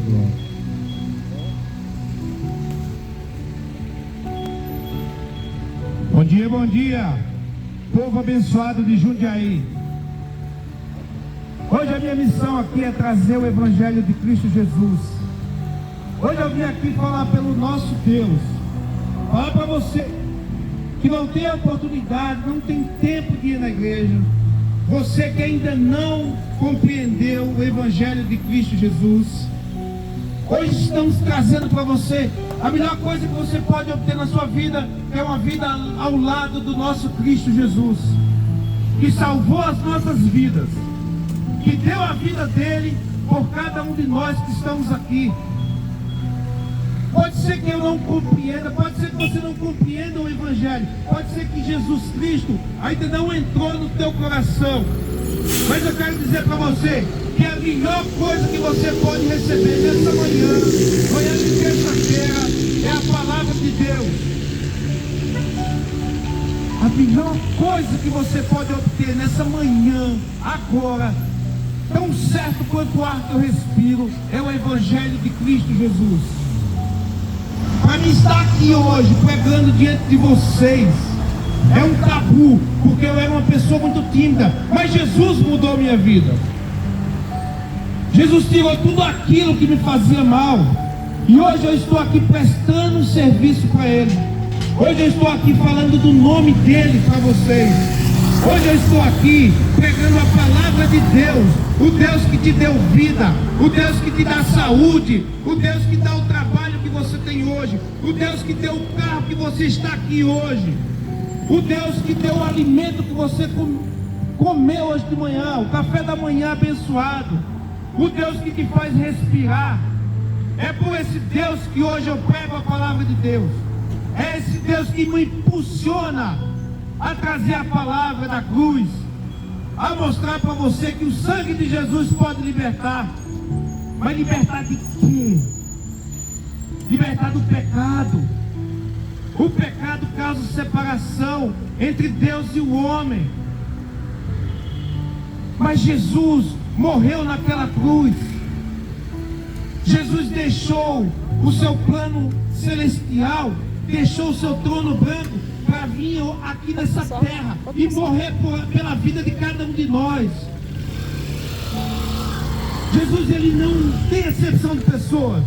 glória. Bom dia, povo abençoado de Jundiaí. Hoje a minha missão aqui é trazer o Evangelho de Cristo Jesus. Hoje eu vim aqui falar pelo nosso Deus. Falar para você que não tem oportunidade, não tem tempo de ir na igreja. Você que ainda não compreendeu o Evangelho de Cristo Jesus. Hoje estamos trazendo para você a melhor coisa que você pode obter na sua vida, é uma vida ao lado do nosso Cristo Jesus, que salvou as nossas vidas, que deu a vida dele por cada um de nós que estamos aqui. Pode ser que eu não compreenda, pode ser que você não compreenda o Evangelho, pode ser que Jesus Cristo ainda não entrou no teu coração, mas eu quero dizer para você que a melhor coisa que você pode receber nessa manhã de terça-feira, é a palavra de Deus. A melhor coisa que você pode obter nessa manhã, agora, tão certo quanto o ar que eu respiro, é o Evangelho de Cristo Jesus. Para mim estar aqui hoje, pregando diante de vocês, é um tabu, porque eu era uma pessoa muito tímida, mas Jesus mudou minha vida. Jesus tirou tudo aquilo que me fazia mal, e hoje eu estou aqui prestando um serviço para Ele. Hoje eu estou aqui falando do nome dEle para vocês. Hoje eu estou aqui pregando a palavra de Deus, o Deus que te deu vida, o Deus que te dá saúde, o Deus que dá o trabalho que você tem hoje, o Deus que deu o carro que você está aqui hoje, o Deus que deu o alimento que você comeu hoje de manhã, o café da manhã abençoado, o Deus que te faz respirar. É por esse Deus que hoje eu prego a palavra de Deus. É esse Deus que me impulsiona a trazer a palavra da cruz, a mostrar para você que o sangue de Jesus pode libertar. Mas libertar de quê? Libertar do pecado. O pecado causa separação entre Deus e o homem. Mas Jesus morreu naquela cruz. Jesus deixou o seu plano celestial, deixou o seu trono branco para vir aqui nessa terra e morrer pela vida de cada um de nós. Jesus, ele não tem acepção de pessoas.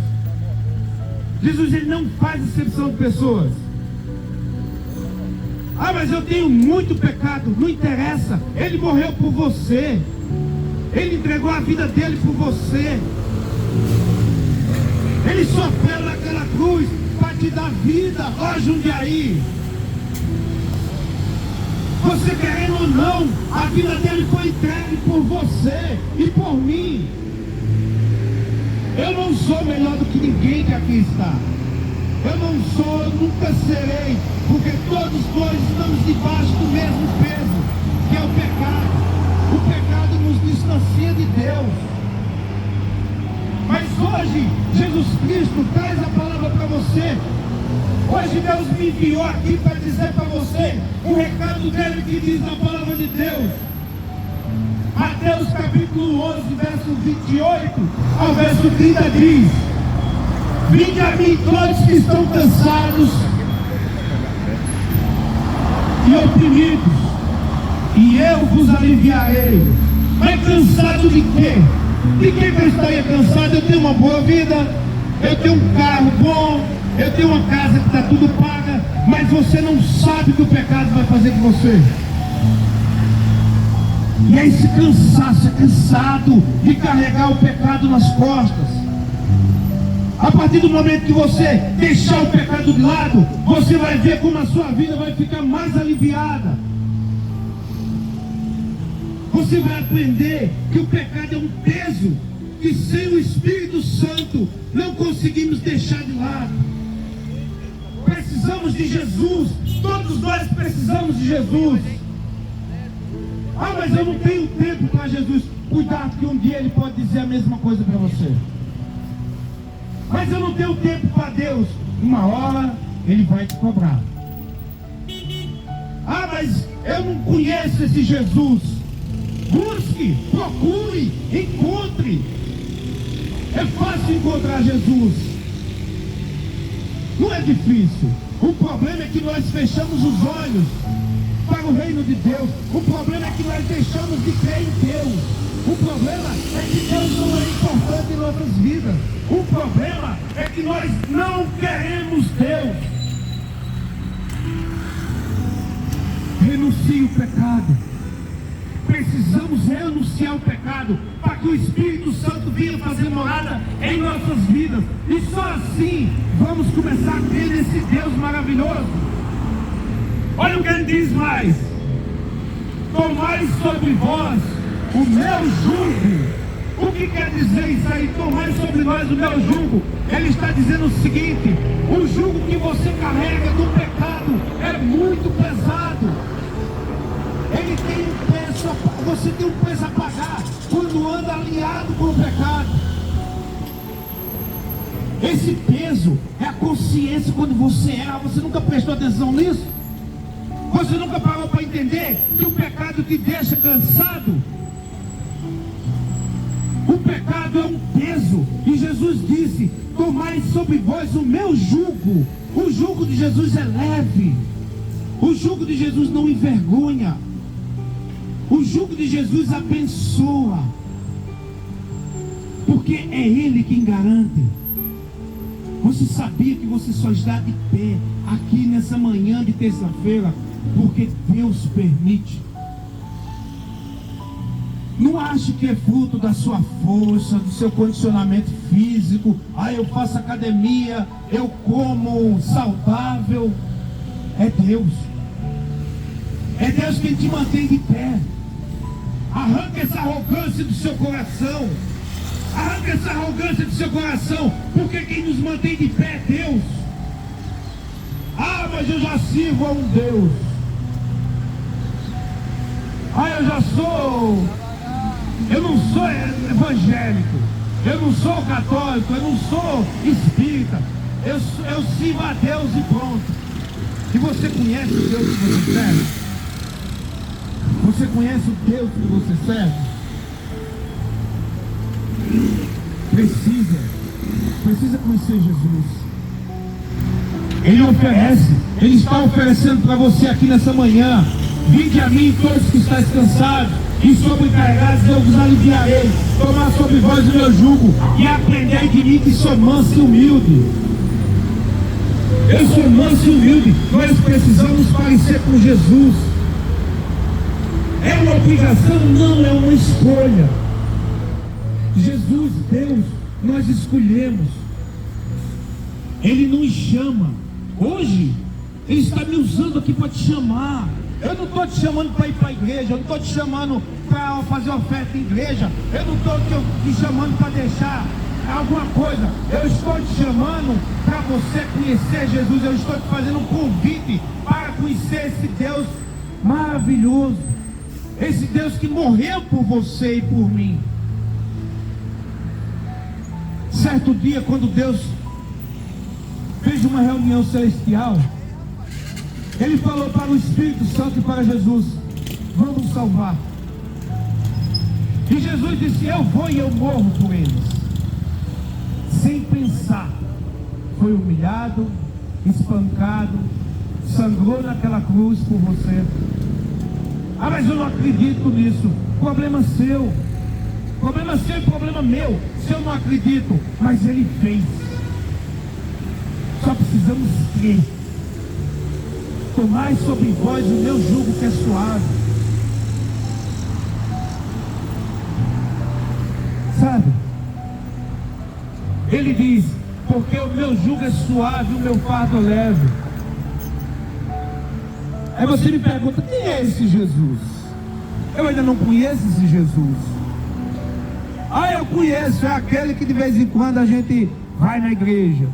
Jesus, ele não faz acepção de pessoas. Ah, mas eu tenho muito pecado. Não interessa, ele morreu por você. Ele entregou a vida dele por você. Ele sofreu naquela cruz para te dar vida. Ó Jundiaí, você querendo ou não, a vida dele foi entregue por você e por mim. Eu não sou melhor do que ninguém que aqui está. Eu não sou, eu nunca serei, porque todos nós estamos debaixo do mesmo peso, que é o pecado. O pecado nos distancia de Deus. Mas hoje, Jesus Cristo traz a palavra para você. Hoje Deus me enviou aqui para dizer para você o recado dele que diz na palavra de Deus. Mateus capítulo 11, verso 28 ao verso 30 diz: vinde a mim todos que estão cansados e oprimidos, e eu vos aliviarei. Mas cansado de quê? De que eu estaria cansado? Eu tenho uma boa vida, eu tenho um carro bom, eu tenho uma casa que está tudo paga, mas você não sabe o que o pecado vai fazer com você. E é esse cansaço, é cansado de carregar o pecado nas costas. A partir do momento que você deixar o pecado de lado, você vai ver como a sua vida vai ficar mais aliviada. Você vai aprender que o pecado é um peso que sem o Espírito Santo não conseguimos deixar de lado. Precisamos de Jesus. Todos nós precisamos de Jesus. Ah, mas eu não tenho tempo para Jesus. Cuidado que um dia Ele pode dizer a mesma coisa para você. Mas eu não tenho tempo para Deus. Uma hora Ele vai te cobrar. Ah, mas eu não conheço esse Jesus. Busque, procure, encontre. É fácil encontrar Jesus. Não é difícil. O problema é que nós fechamos os olhos para o reino de Deus. O problema é que nós deixamos de crer em Deus. O problema é que Deus não é importante em nossas vidas. O problema é que nós não queremos Deus. Renuncie o pecado. Precisamos renunciar o pecado para que o Espírito Santo venha fazer morada em nossas vidas. E só assim vamos começar a crer nesse Deus maravilhoso. Olha o que ele diz mais: tomai sobre vós o meu jugo. O que quer dizer isso aí? Tomai sobre nós o meu jugo. Ele está dizendo o seguinte: o jugo que você carrega do pecado é muito pesado. Ele tem um preço, você tem um preço a pagar quando anda alinhado com o pecado. Esse peso é a consciência quando você erra. Você nunca prestou atenção nisso? Você nunca parou para entender que o pecado te deixa cansado? O pecado é um peso. E Jesus disse: tomai sobre vós o meu jugo. O jugo de Jesus é leve. O jugo de Jesus não envergonha. O jugo de Jesus abençoa. Porque é Ele quem garante. Você sabia que você só está de pé aqui nessa manhã de terça-feira porque Deus permite? Não ache que é fruto da sua força, do seu condicionamento físico. Eu faço academia, eu como saudável. É Deus. É Deus quem te mantém de pé. Arranca essa arrogância do seu coração. Arranca essa arrogância do seu coração. Porque quem nos mantém de pé é Deus. Mas eu já sirvo a um Deus. Eu já sou... Eu não sou evangélico. Eu não sou católico. Eu não sou espírita. Eu sirvo a Deus e pronto. E você conhece o Deus que você serve? Você conhece o Deus que você serve? Precisa conhecer Jesus. Ele oferece, Ele está oferecendo para você aqui nessa manhã: vinde a mim todos que estáis cansados e sobrecarregados, eu vos aliviarei. Tomar sobre vós o meu jugo e aprendei de mim, que sou manso e humilde. Eu sou manso e humilde. Nós precisamos parecer com Jesus. É uma obrigação? Não, é uma escolha. Jesus, Deus, nós escolhemos. Ele nos chama. Hoje, Ele está me usando aqui para te chamar. Eu não estou te chamando para ir para a igreja. Eu não estou te chamando para fazer oferta em igreja. Eu não estou te chamando para deixar alguma coisa. Eu estou te chamando para você conhecer Jesus. Eu estou te fazendo um convite para conhecer esse Deus maravilhoso. Esse Deus que morreu por você e por mim. Certo dia, quando Deus fez uma reunião celestial, Ele falou para o Espírito Santo e para Jesus: vamos salvar. E Jesus disse: eu vou e eu morro por eles. Sem pensar, foi humilhado, espancado, sangrou naquela cruz por você. Mas eu não acredito nisso. Problema seu. Problema seu e problema meu. Se eu não acredito, mas Ele fez. Só precisamos crer. Tomai sobre vós o meu jugo, que é suave. Sabe? Ele diz: porque o meu jugo é suave, o meu fardo é leve. Aí você me pergunta: quem é esse Jesus? Eu ainda não conheço esse Jesus. Eu conheço, é aquele que de vez em quando a gente vai na igreja.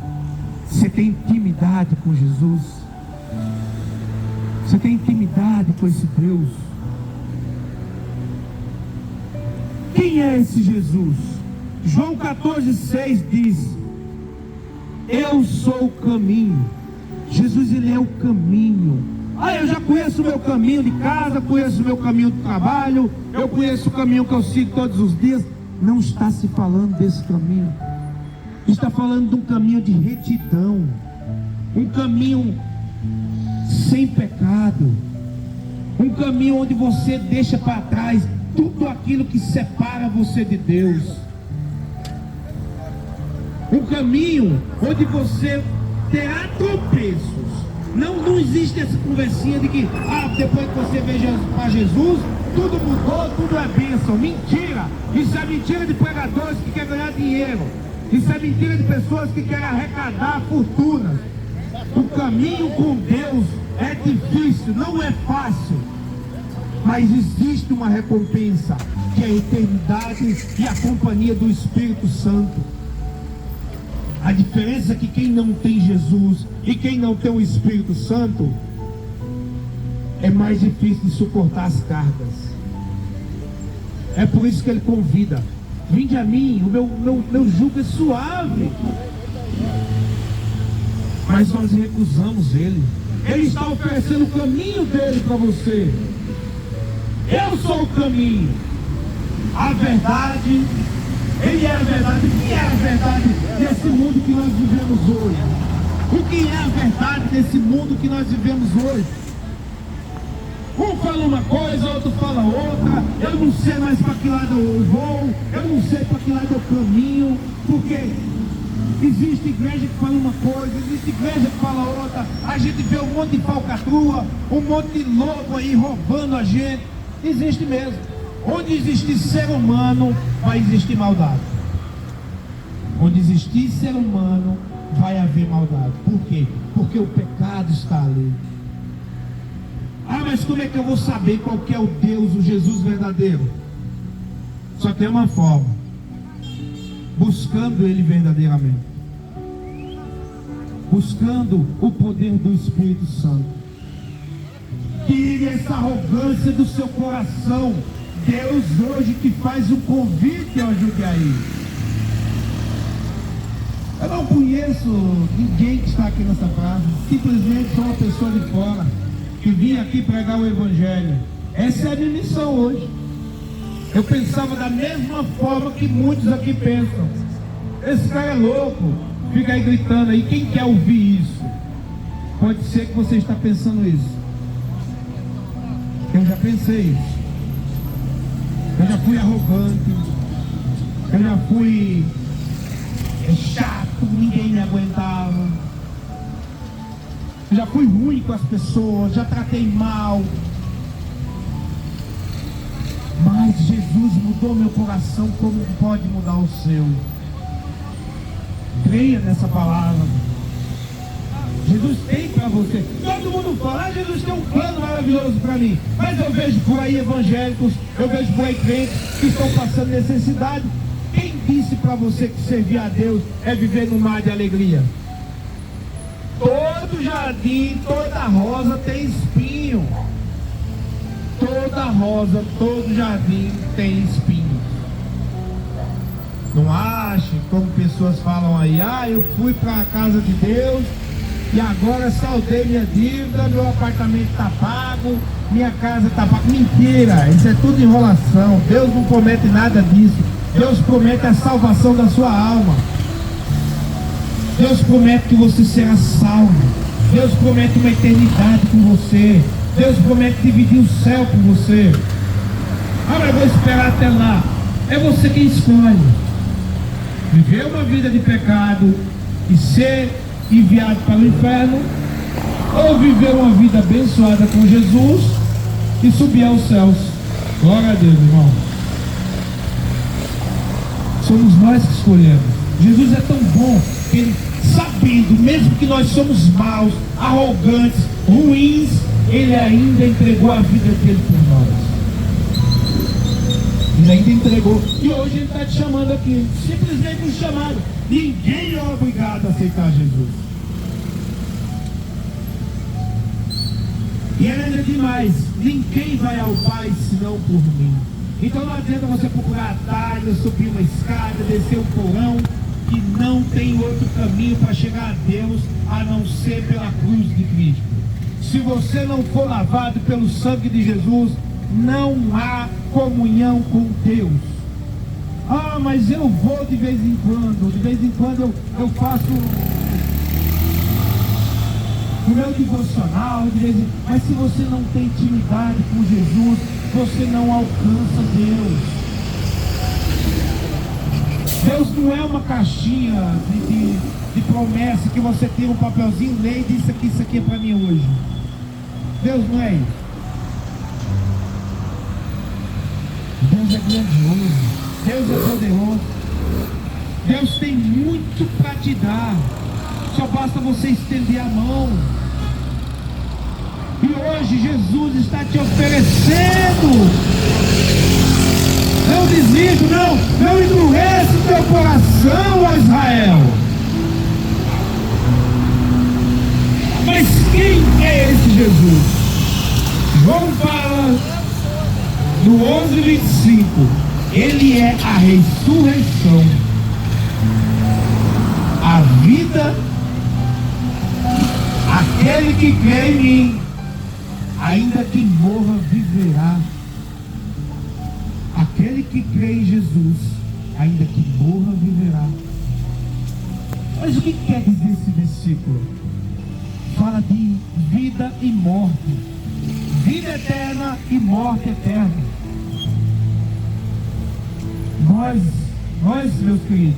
Você tem intimidade com Jesus? Você tem intimidade com esse Deus? Quem é esse Jesus? João 14,6 diz: eu sou o caminho. Jesus, Ele é o caminho. Eu já conheço o meu caminho de casa, conheço o meu caminho de trabalho, eu conheço o caminho que eu sigo todos os dias. Não está se falando desse caminho. Está falando de um caminho de retidão, um caminho sem pecado, um caminho onde você deixa para trás tudo aquilo que separa você de Deus, um caminho onde você terá tropeços. Não existe essa conversinha de que depois que você veja para Jesus, tudo mudou, tudo é bênção. Mentira! Isso é mentira de pregadores que querem ganhar dinheiro. Isso é mentira de pessoas que querem arrecadar fortunas. O caminho com Deus é difícil, não é fácil. Mas existe uma recompensa, que é a eternidade e a companhia do Espírito Santo. A diferença é que quem não tem Jesus e quem não tem o Espírito Santo, é mais difícil de suportar as cargas. É por isso que ele convida: vinde a mim, o meu jugo é suave. Mas nós recusamos ele. Ele está oferecendo o caminho dele para você. Eu sou o caminho, a verdade. Ele é a verdade. O que é a verdade desse mundo que nós vivemos hoje? O que é a verdade desse mundo que nós vivemos hoje? Um fala uma coisa, outro fala outra. Eu não sei mais para que lado eu vou, eu não sei para que lado eu caminho, porque existe igreja que fala uma coisa, existe igreja que fala outra. A gente vê um monte de falcatrua, um monte de lobo aí roubando a gente. Existe mesmo. Onde existir ser humano, vai existir maldade. Onde existir ser humano, vai haver maldade. Por quê? Porque o pecado está ali. Mas como é que eu vou saber qual que é o Deus, o Jesus verdadeiro? Só tem uma forma: buscando Ele verdadeiramente, buscando o poder do Espírito Santo. Tire essa arrogância do seu coração. Deus hoje que faz o convite ao Jundiaí. Eu não conheço ninguém que está aqui nessa casa. Simplesmente sou uma pessoa de fora que vim aqui pregar o Evangelho. Essa é a minha missão hoje. Eu pensava da mesma forma que muitos aqui pensam. Esse cara é louco, fica aí gritando aí. Quem quer ouvir isso? Pode ser que você está pensando isso. Eu já pensei isso. Eu já fui arrogante, eu já fui chato, ninguém me aguentava. Eu já fui ruim com as pessoas, já tratei mal. Mas Jesus mudou meu coração como pode mudar o seu. Creia nessa palavra. Jesus tem para você. Todo mundo fala: Jesus tem um plano maravilhoso para mim. Mas eu vejo por aí evangélicos, eu vejo por aí crentes que estão passando necessidade. Quem disse para você que servir a Deus é viver no mar de alegria? Todo jardim, toda rosa tem espinho. Toda rosa, todo jardim tem espinho. Não ache, como pessoas falam aí: eu fui para a casa de Deus e agora saldei minha dívida, meu apartamento está pago, minha casa está paga. Mentira, isso é tudo enrolação. Deus não promete nada disso. Deus promete a salvação da sua alma. Deus promete que você será salvo. Deus promete uma eternidade com você. Deus promete dividir o céu com você. Mas eu vou esperar até lá. É você quem escolhe viver uma vida de pecado e ser enviado para o inferno, ou viver uma vida abençoada com Jesus e subir aos céus. Glória a Deus, irmão. Somos nós que escolhemos. Jesus é tão bom que ele, sabendo mesmo que nós somos maus, arrogantes, ruins, ele ainda entregou a vida dele por nós. Ele ainda entregou. E hoje ele está te chamando aqui. Simplesmente um chamado. Ninguém é obrigado a aceitar Jesus. E ainda demais, ninguém vai ao Pai senão por mim. Então não adianta você procurar atalho, subir uma escada, descer um porão, que não tem outro caminho para chegar a Deus a não ser pela cruz de Cristo. Se você não for lavado pelo sangue de Jesus, não há comunhão com Deus. Ah, mas eu vou de vez em quando eu faço o meu devocional, mas se você não tem intimidade com Jesus, você não alcança Deus. Deus não é uma caixinha de promessa que você tira um papelzinho, lê e diz isso aqui é para mim hoje. Deus não é isso. Deus é grandioso, Deus é poderoso, Deus tem muito para te dar, só basta você estender a mão. E hoje Jesus está te oferecendo. Não desligue, não endurece o teu coração, ó Israel. Mas quem é esse Jesus? João fala no 11:25, ele é a ressurreição, a vida. Aquele que crê em mim, ainda que morra, viverá. Aquele que crê em Jesus, ainda que morra, viverá. Mas o que quer dizer esse versículo? Fala de vida e morte, vida eterna e morte eterna. Nós, meus queridos,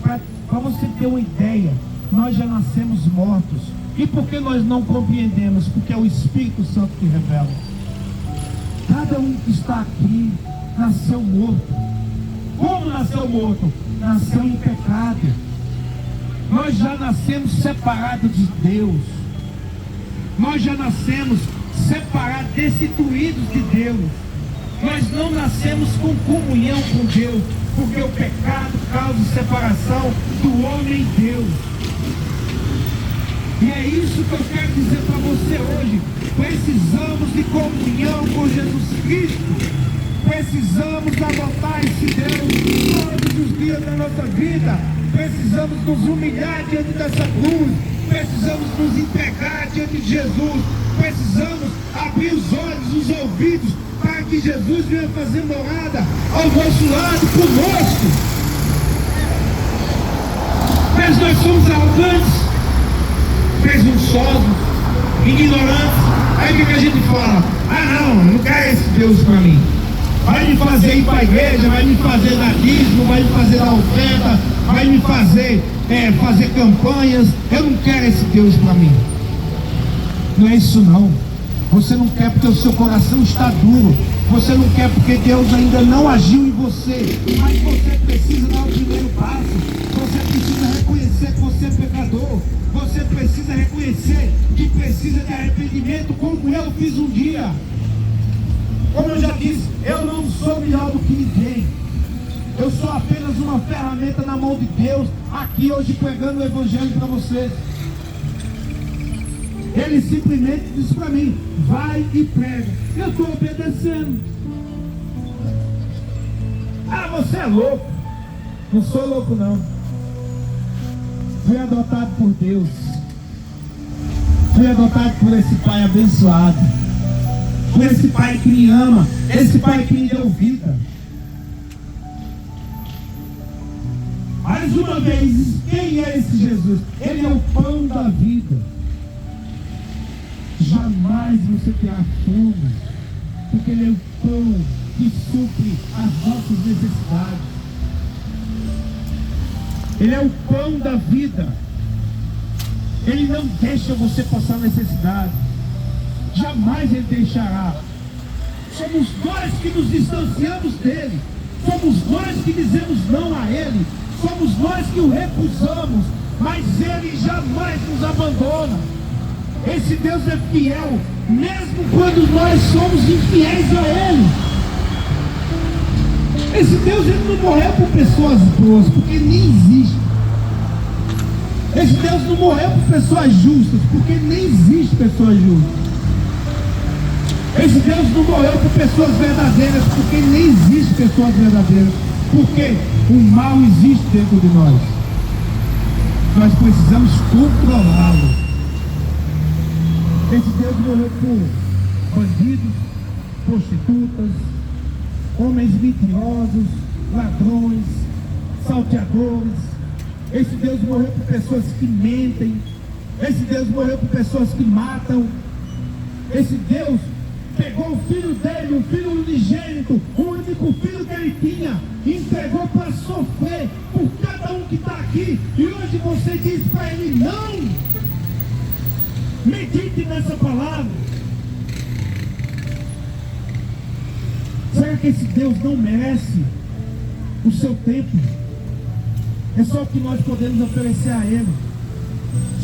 para você ter uma ideia, nós já nascemos mortos. E por que nós não compreendemos? Porque é o Espírito Santo que revela. Cada um que está aqui nasceu morto. Como nasceu morto? Nasceu em pecado. Nós já nascemos separados de Deus. Nós já nascemos separados, destituídos de Deus. Nós não nascemos com comunhão com Deus, porque o pecado causa separação do homem e Deus. E é isso que eu quero dizer para você hoje. Precisamos de comunhão com Jesus Cristo. Precisamos adotar esse Deus todos os dias da nossa vida. Precisamos nos humilhar diante dessa cruz. Precisamos nos entregar diante de Jesus. Precisamos abrir os olhos, os ouvidos, para que Jesus venha fazer morada ao nosso lado, conosco. Mas nós somos arrogantes, presunçosos, ignorantes. Aí o que a gente fala? Não quero esse Deus para mim. Vai me fazer ir para a igreja, vai me fazer dar dízimo, vai me fazer dar oferta, vai me fazer fazer campanhas. Eu não quero esse Deus para mim. Não é isso não. Você não quer porque o seu coração está duro. Você não quer porque Deus ainda não agiu em você. Mas você precisa dar o primeiro passo. Você precisa reconhecer que você é pecador. Você precisa reconhecer que precisa de arrependimento, como eu fiz um dia. Como eu já disse, eu não sou melhor do que ninguém. Eu sou apenas uma ferramenta na mão de Deus, aqui hoje pregando o Evangelho para vocês. Ele simplesmente disse para mim: vai e prega. Eu estou obedecendo. Você é louco. Não sou louco não. Fui adotado por Deus. Fui adotado por esse pai abençoado, por esse pai que me ama, esse pai que me deu vida. Mais uma vez, quem é esse Jesus? Ele é o pão da vida. Jamais você terá fome, porque Ele é o pão que supre as nossas necessidades. Ele é o pão da vida. Ele não deixa você passar necessidade. Jamais Ele deixará. Somos nós que nos distanciamos dEle. Somos nós que dizemos não a Ele. Somos nós que o recusamos. Mas Ele jamais nos abandona. Esse Deus é fiel, mesmo quando nós somos infiéis a Ele. Esse Deus, Ele não morreu por pessoas boas, porque nem existe. Esse Deus não morreu por pessoas justas, porque nem existe pessoas justas. Esse Deus não morreu por pessoas verdadeiras, porque nem existe pessoas verdadeiras. Porque o mal existe dentro de nós. Nós precisamos controlá-lo. Esse Deus morreu por bandidos, prostitutas, homens mentirosos, ladrões, salteadores. Esse Deus morreu por pessoas que mentem. Esse Deus morreu por pessoas que matam. Esse Deus pegou o filho dele, o filho unigênito, o único filho que ele tinha, e entregou para sofrer por cada um que está aqui. E hoje você diz para ele: não! Medite nessa palavra. Será que esse Deus não merece o seu tempo? É só o que nós podemos oferecer a Ele.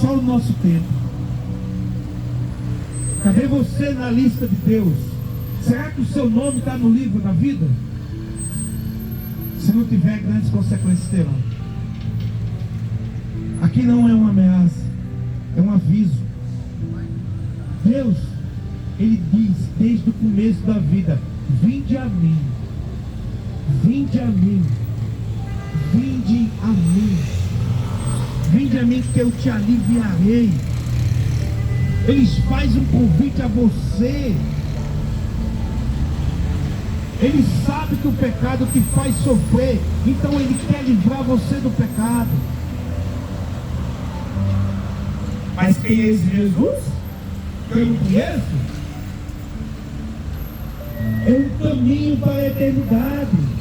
Só o nosso tempo. Cadê você na lista de Deus? Será que o seu nome está no livro da vida? Se não tiver, grandes consequências terão. Aqui não é uma ameaça, é um aviso. Deus, Ele diz desde o começo da vida: vinde a mim, vinde a mim, vinde a mim, vinde a mim que eu te aliviarei. Ele faz um convite a você. Ele sabe que o pecado te faz sofrer, então Ele quer livrar você do pecado. Mas quem é esse Jesus? Eu não conheço. É um caminho para a eternidade.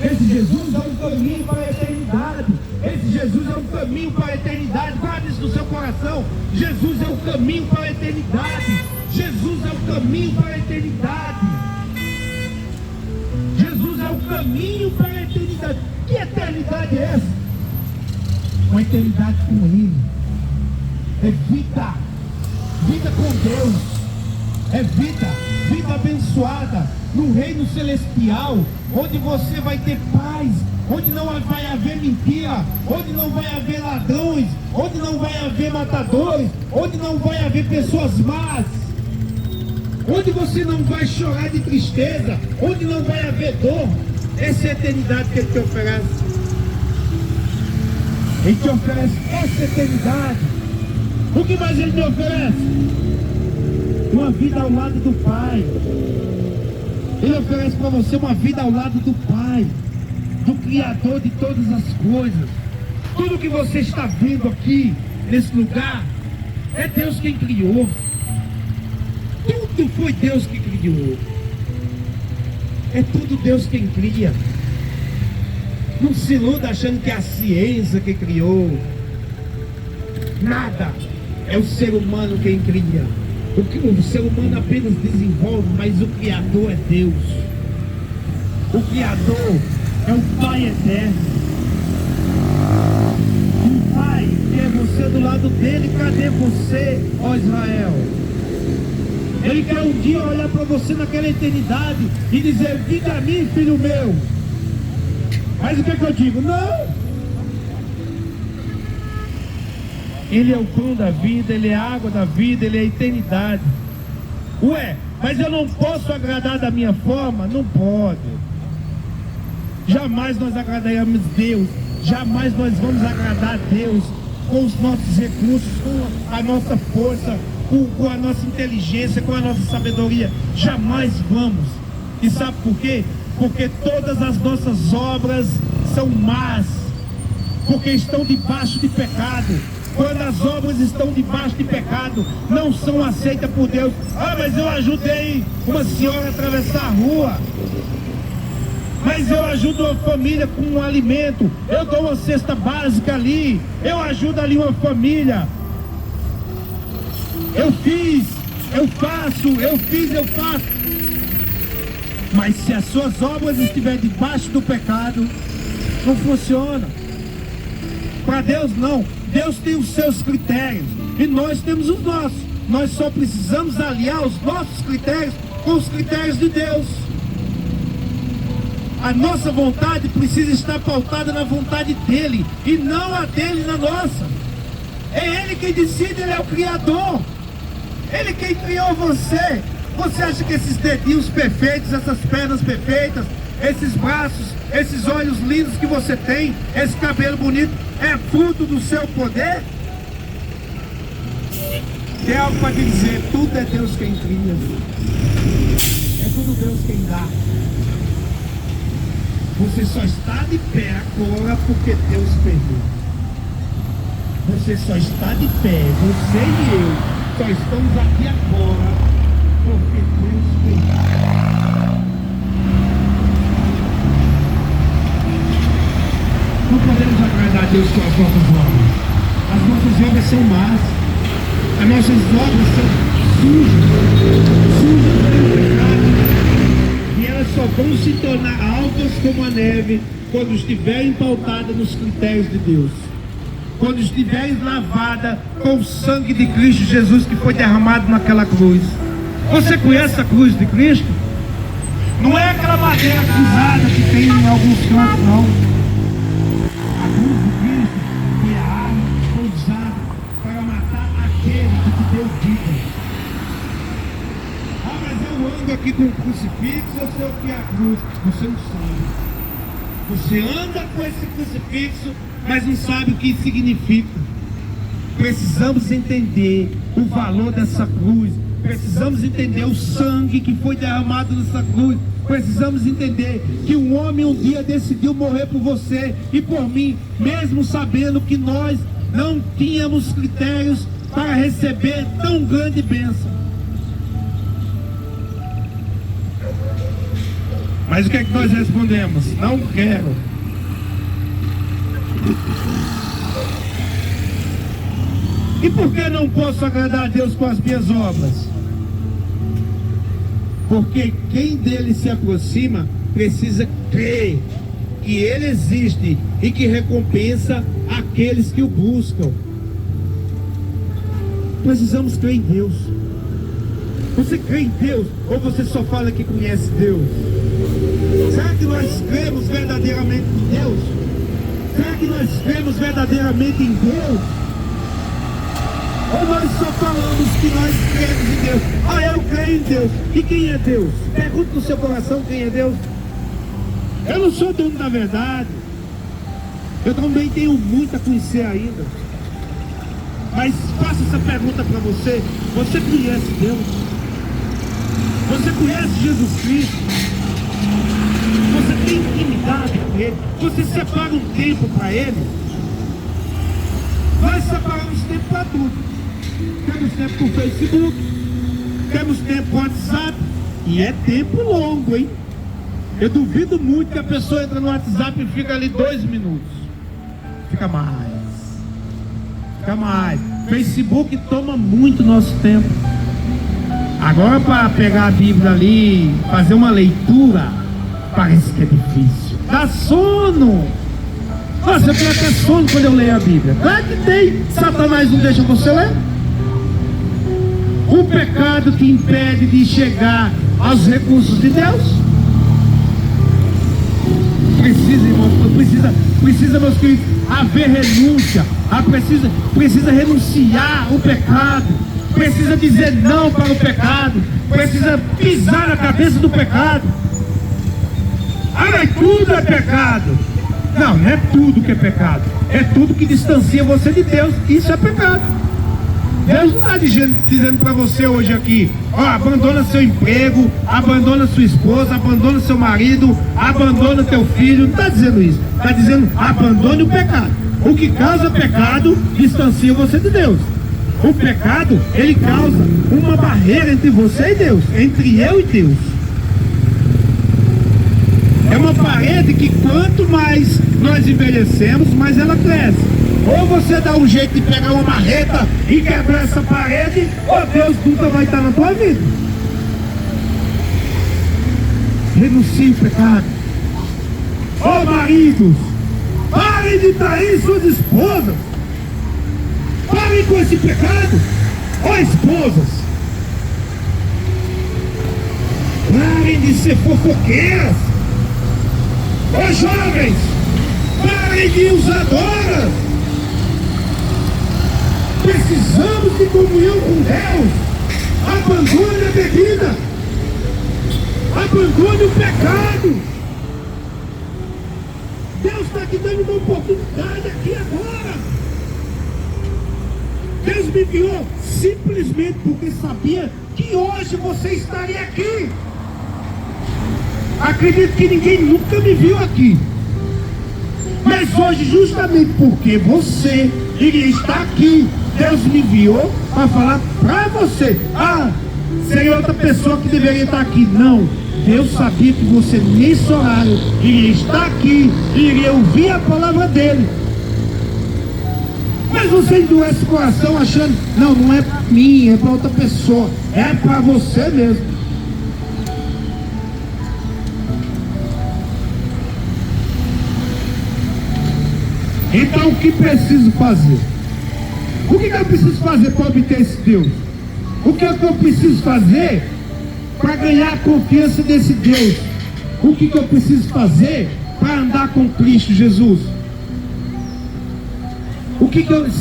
Esse Jesus é um caminho para a eternidade. Esse Jesus é um caminho para a eternidade. Guarde isso no seu coração. Jesus é o caminho para a eternidade. Jesus é o caminho para a eternidade. Jesus é o caminho para a eternidade. Que eternidade é essa? Uma eternidade com Ele. É vida. Vida com Deus. É vida abençoada no reino celestial, onde você vai ter paz, onde não vai haver mentira, onde não vai haver ladrões, onde não vai haver matadores, onde não vai haver pessoas más, onde você não vai chorar de tristeza, onde não vai haver dor. Essa é a eternidade que Ele te oferece. Ele te oferece essa eternidade. O que mais Ele te oferece? Uma vida ao lado do Pai. Ele oferece para você uma vida ao lado do Pai, do Criador de todas as coisas. Tudo que você está vendo aqui, nesse lugar, é Deus quem criou. Tudo foi Deus que criou. É tudo Deus quem cria. Não se iluda achando que é a ciência que criou. Nada. É o ser humano quem cria. O ser humano apenas desenvolve, mas o Criador é Deus. O Criador é o Pai eterno. O Pai quer você do lado dele. Cadê você, ó Israel? Ele quer um dia olhar para você naquela eternidade e dizer: vinde a mim, filho meu. Mas o que é que eu digo? Não! Ele é o pão da vida, Ele é a água da vida, Ele é a eternidade. Ué, mas eu não posso agradar da minha forma? Não pode. Jamais nós agradaremos Deus. Jamais nós vamos agradar a Deus com os nossos recursos, com a nossa força, com a nossa inteligência, com a nossa sabedoria. Jamais vamos. E sabe por quê? Porque todas as nossas obras são más, porque estão debaixo de pecado. Quando as obras estão debaixo de pecado, não são aceitas por Deus. Ah, mas eu ajudei uma senhora a atravessar a rua. Mas eu ajudo uma família com um alimento. Eu dou uma cesta básica ali. Eu ajudo ali uma família. Eu fiz, eu faço, eu fiz, eu faço. Mas se as suas obras estiverem debaixo do pecado, não funciona. Para Deus não. Deus tem os seus critérios e nós temos os nossos. Nós só precisamos aliar os nossos critérios com os critérios de Deus. A nossa vontade precisa estar pautada na vontade dEle e não a dEle na nossa. É Ele quem decide, Ele é o Criador. Ele quem criou você. Você acha que esses dedinhos perfeitos, essas pernas perfeitas, esses braços, esses olhos lindos que você tem, esse cabelo bonito, é fruto do seu poder? Tem algo para te dizer: tudo é Deus quem cria. É tudo Deus quem dá. Você só está de pé agora porque Deus perdoou. Você só está de pé, você e eu só estamos aqui agora porque Deus perdoou. Não podemos agradar a Deus com as nossas obras. As nossas obras são más. As nossas obras são sujas pelo pecado. E elas só vão se tornar alvas como a neve quando estiverem pautadas nos critérios de Deus. Quando estiverem lavadas com o sangue de Cristo Jesus que foi derramado naquela cruz. Você conhece a cruz de Cristo? Não é aquela madeira cruzada que tem em alguns cantos, não. A cruz de Cristo foi a arma que foi usada para matar aquele que te deu vida. Ah, mas eu ando aqui com o crucifixo, eu sei o que é a cruz. Você não sabe. Você anda com esse crucifixo, mas não sabe o que significa. Precisamos entender o valor dessa cruz. Precisamos entender o sangue que foi derramado nessa cruz. Precisamos entender que um homem um dia decidiu morrer por você e por mim, mesmo sabendo que nós não tínhamos critérios para receber tão grande bênção. Mas o que é que nós respondemos? Não quero. E por que não posso agradar a Deus com as minhas obras? Porque quem dele se aproxima precisa crer que ele existe e que recompensa aqueles que o buscam. Precisamos crer em Deus. Você crê em Deus ou você só fala que conhece Deus? Será que nós cremos verdadeiramente em Deus? Será que nós cremos verdadeiramente em Deus? Ou nós só falamos que nós cremos em Deus? Ah, eu creio em Deus. E quem é Deus? Pergunta no seu coração quem é Deus. Eu não sou dono da verdade. Eu também tenho muito a conhecer ainda. Mas faço essa pergunta para você. Você conhece Deus? Você conhece Jesus Cristo? Você tem intimidade com Ele? Você separa um tempo para Ele? Nós separamos tempo para tudo. Temos tempo para o Facebook, temos tempo para o WhatsApp, e é tempo longo, hein? Eu duvido muito que a pessoa entra no WhatsApp e fica ali 2 minutos. Fica mais. Facebook toma muito nosso tempo. Agora, para pegar a Bíblia ali, fazer uma leitura, parece que é difícil. Dá sono. Nossa, eu tenho até sono quando eu leio a Bíblia. Claro que tem. Satanás não deixa você ler. O pecado que impede de chegar aos recursos de Deus. Precisa, irmão, precisa, meus queridos, haver renúncia. Precisa renunciar o pecado. Precisa dizer não para o pecado. Precisa pisar na cabeça do pecado. Ah, mas tudo é pecado. Não, não é tudo que é pecado. É tudo que distancia você de Deus. Isso é pecado. Deus não está dizendo para você hoje aqui, ó, abandona seu emprego, abandona sua esposa, abandona seu marido, abandona teu filho. Não está dizendo isso. Está dizendo, abandone o pecado. O que causa pecado distancia você de Deus. O pecado, ele causa uma barreira entre você e Deus, entre eu e Deus. É uma parede que quanto mais nós envelhecemos, mais ela cresce. Ou você dá um jeito de pegar uma marreta e quebrar essa parede, ou Deus nunca vai estar na tua vida. Renuncie o pecado. Ó maridos, parem de trair suas esposas. Parem com esse pecado. Ó esposas, parem de ser fofoqueiras. Ó jovens, parem de usar drogas. Precisamos de comunhão com Deus. Abandone a bebida. Abandone o pecado. Deus está te dando uma oportunidade aqui agora. Deus me enviou simplesmente porque sabia que hoje você estaria aqui. Acredito que ninguém nunca me viu aqui. Mas hoje, justamente porque você iria estar aqui, Deus me enviou para falar para você. Ah, seria outra pessoa que deveria estar aqui. Não, Deus sabia que você nesse horário iria estar aqui e iria ouvir a palavra dele. Mas você endurece o coração achando, não, não é para mim, é para outra pessoa, é para você mesmo. Então o que preciso fazer? O que eu preciso fazer para obter esse Deus? O que é que eu preciso fazer para ganhar a confiança desse Deus? O que eu preciso fazer para andar com Cristo Jesus?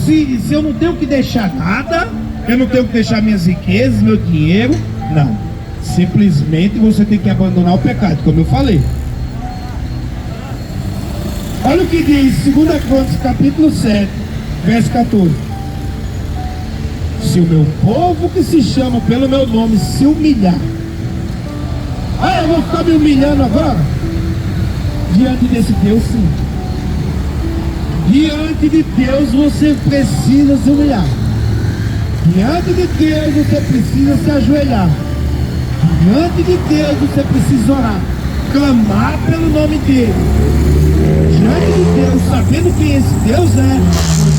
Se eu não tenho que deixar nada, eu não tenho que deixar minhas riquezas, meu dinheiro, não. Simplesmente você tem que abandonar o pecado, como eu falei. Olha o que diz 2 Crônicas, capítulo 7, verso 14. Se o meu povo que se chama pelo meu nome se humilhar. Ah, eu vou ficar me humilhando agora? Diante desse Deus, sim. Diante de Deus você precisa se humilhar. Diante de Deus você precisa se ajoelhar. Diante de Deus você precisa orar, clamar pelo nome dele. Diante de Deus, sabendo quem esse Deus é,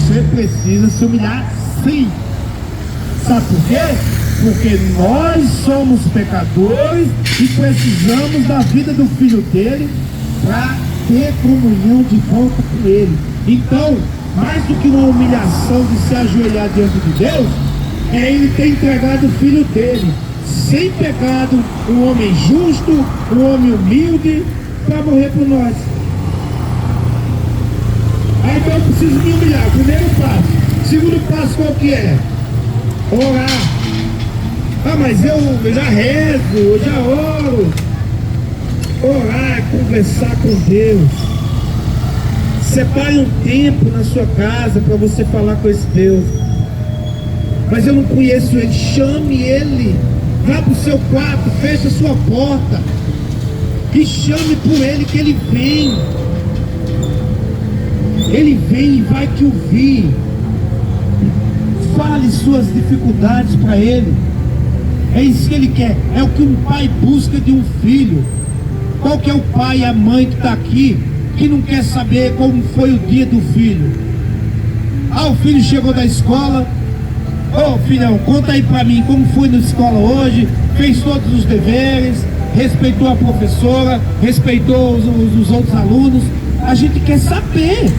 você precisa se humilhar, sim. Sabe por quê? Porque nós somos pecadores e precisamos da vida do Filho dele para ter comunhão de volta com ele. Então, mais do que uma humilhação de se ajoelhar diante de Deus, é ele ter entregado o Filho dele, sem pecado, um homem justo, um homem humilde, para morrer por nós. Aí então eu preciso me humilhar. Primeiro passo. Segundo passo qual que é? Orar. Ah, mas eu já rezo, eu já oro. Orar é conversar com Deus. Separe um tempo na sua casa para você falar com esse Deus. Mas eu não conheço ele. Chame ele. Vá para o seu quarto, feche a sua porta e chame por ele, que ele vem. Ele vem e vai te ouvir. Fale suas dificuldades para ele. É isso que ele quer. É o que um pai busca de um filho. Qual que é o pai e a mãe que está aqui, que não quer saber como foi o dia do filho? Ah, o filho chegou da escola. Ô filhão, conta aí pra mim como foi na escola hoje. Fez todos os deveres, respeitou a professora, respeitou os outros alunos. A gente quer saber.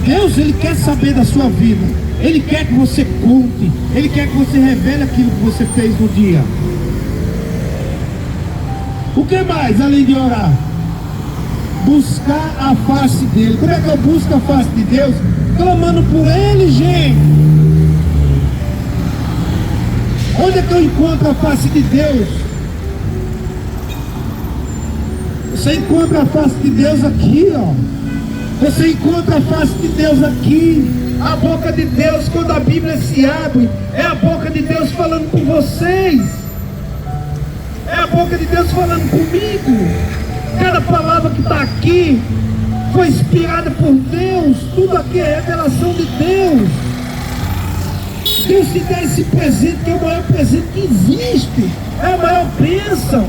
Deus, ele quer saber da sua vida. Ele quer que você conte. Ele quer que você revele aquilo que você fez no dia. O que mais além de orar? Buscar a face dele. Como é que eu busco a face de Deus? Clamando por ele, gente. Onde é que eu encontro a face de Deus? Você encontra a face de Deus aqui, ó. Você encontra a face de Deus aqui. A boca de Deus, quando a Bíblia se abre, é a boca de Deus falando com vocês. É a boca de Deus falando comigo. Cada palavra que está aqui foi inspirada por Deus. Tudo aqui é revelação de Deus. Deus te dá esse presente, que é o maior presente que existe. É a maior bênção.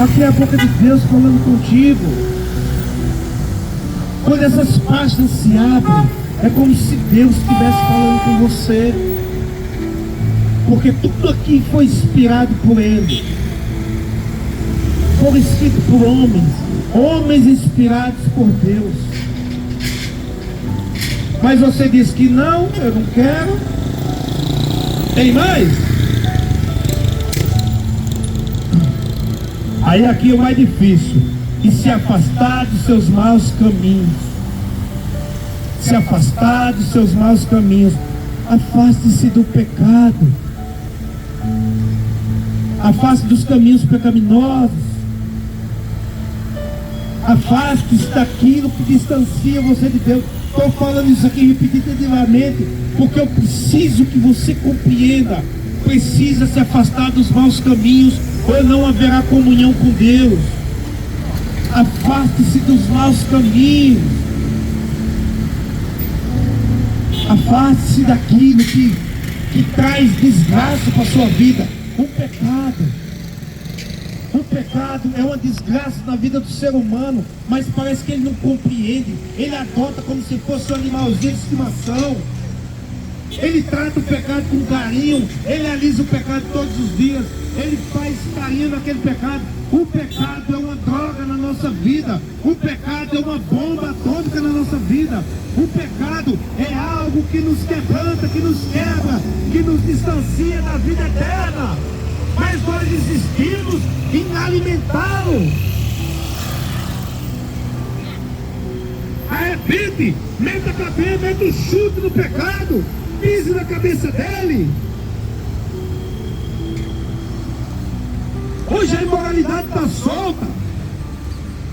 Aqui é a boca de Deus falando contigo. Quando essas páginas se abrem, é como se Deus estivesse falando com você. Porque tudo aqui foi inspirado por Ele. Foi escrito por homens inspirados por Deus. Mas você diz que não, eu não quero. Tem mais? Aí aqui é o mais difícil. E se afastar dos seus maus caminhos. Se afastar dos seus maus caminhos. Afaste-se do pecado. Afaste dos caminhos pecaminosos. Afaste-se daquilo que distancia você de Deus. Estou falando isso aqui repetitivamente, porque eu preciso que você compreenda precisa se afastar dos maus caminhos, ou não haverá comunhão com Deus. Afaste-se dos maus caminhos. Afaste-se daquilo que traz desgraça para a sua vida. O pecado é uma desgraça na vida do ser humano, mas parece que ele não compreende. Ele adota como se fosse um animalzinho de estimação. Ele trata o pecado com carinho, ele alisa o pecado todos os dias, ele faz carinho naquele pecado. O pecado é uma droga na nossa vida, o pecado é uma bomba atômica na nossa vida. O pecado é algo que nos quebranta, que nos quebra, que nos distancia da vida eterna. Mas nós insistimos em alimentá-lo. Arrepende, meta a cabeça, meta o chute no pecado, pise na cabeça dele. Hoje a imoralidade está solta.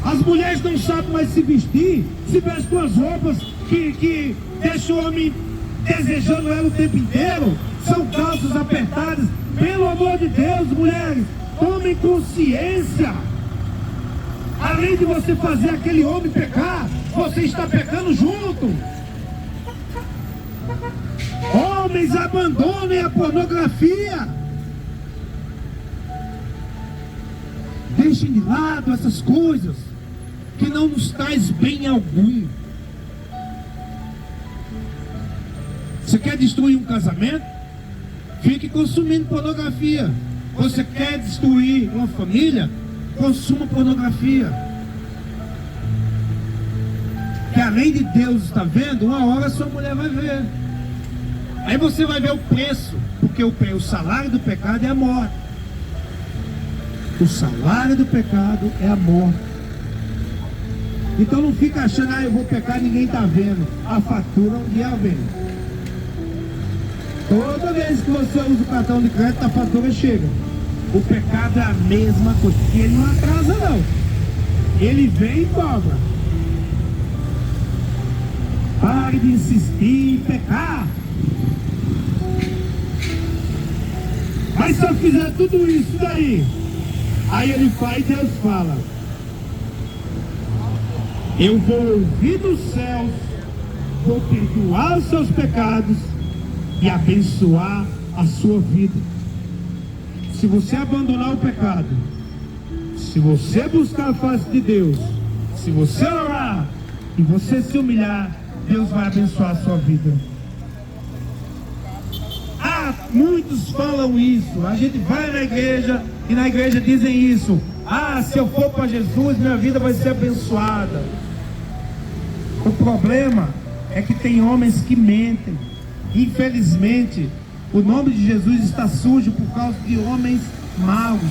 As mulheres não sabem mais se vestir, se vestem com as roupas que deixam o homem desejando ela o tempo inteiro. São calças apertadas. Pelo amor de Deus, mulheres, tomem consciência. Além de você fazer aquele homem pecar, você está pecando junto. Homens, abandonem a pornografia. Deixem de lado essas coisas que não nos traz bem algum. Você quer destruir um casamento? Fique consumindo pornografia. Você quer destruir uma família? Consuma pornografia. Que além de Deus estar vendo, uma hora sua mulher vai ver. Aí você vai ver o preço, porque o salário do pecado é a morte. O salário do pecado é a morte. Então não fica achando, eu vou pecar, ninguém está vendo. A fatura um dia vem. Toda vez que você usa o cartão de crédito, a fatura chega. O pecado é a mesma coisa. E ele não atrasa não. Ele vem e cobra. Pare de insistir em pecar. Mas se eu fizer tudo isso daí, aí ele vai e Deus fala: eu vou ouvir dos céus, vou perdoar os seus pecados e abençoar a sua vida. Se você abandonar o pecado, se você buscar a face de Deus, se você orar e você se humilhar, Deus vai abençoar a sua vida. Muitos falam isso. A gente vai na igreja e na igreja dizem isso: se eu for para Jesus, minha vida vai ser abençoada. O problema é que tem homens que mentem. Infelizmente, o nome de Jesus está sujo por causa de homens maus,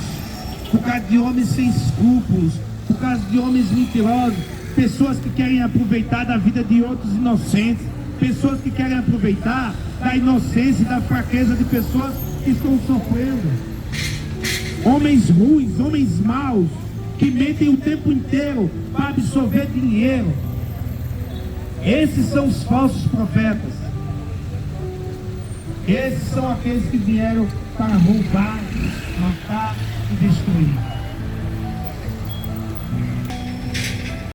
por causa de homens sem escrúpulos, por causa de homens mentirosos, pessoas que querem aproveitar da vida de outros inocentes, pessoas que querem aproveitar da inocência e da fraqueza de pessoas que estão sofrendo. Homens ruins, homens maus, que mentem o tempo inteiro para absorver dinheiro. Esses são os falsos profetas. Esses são aqueles que vieram para roubar, matar e destruir.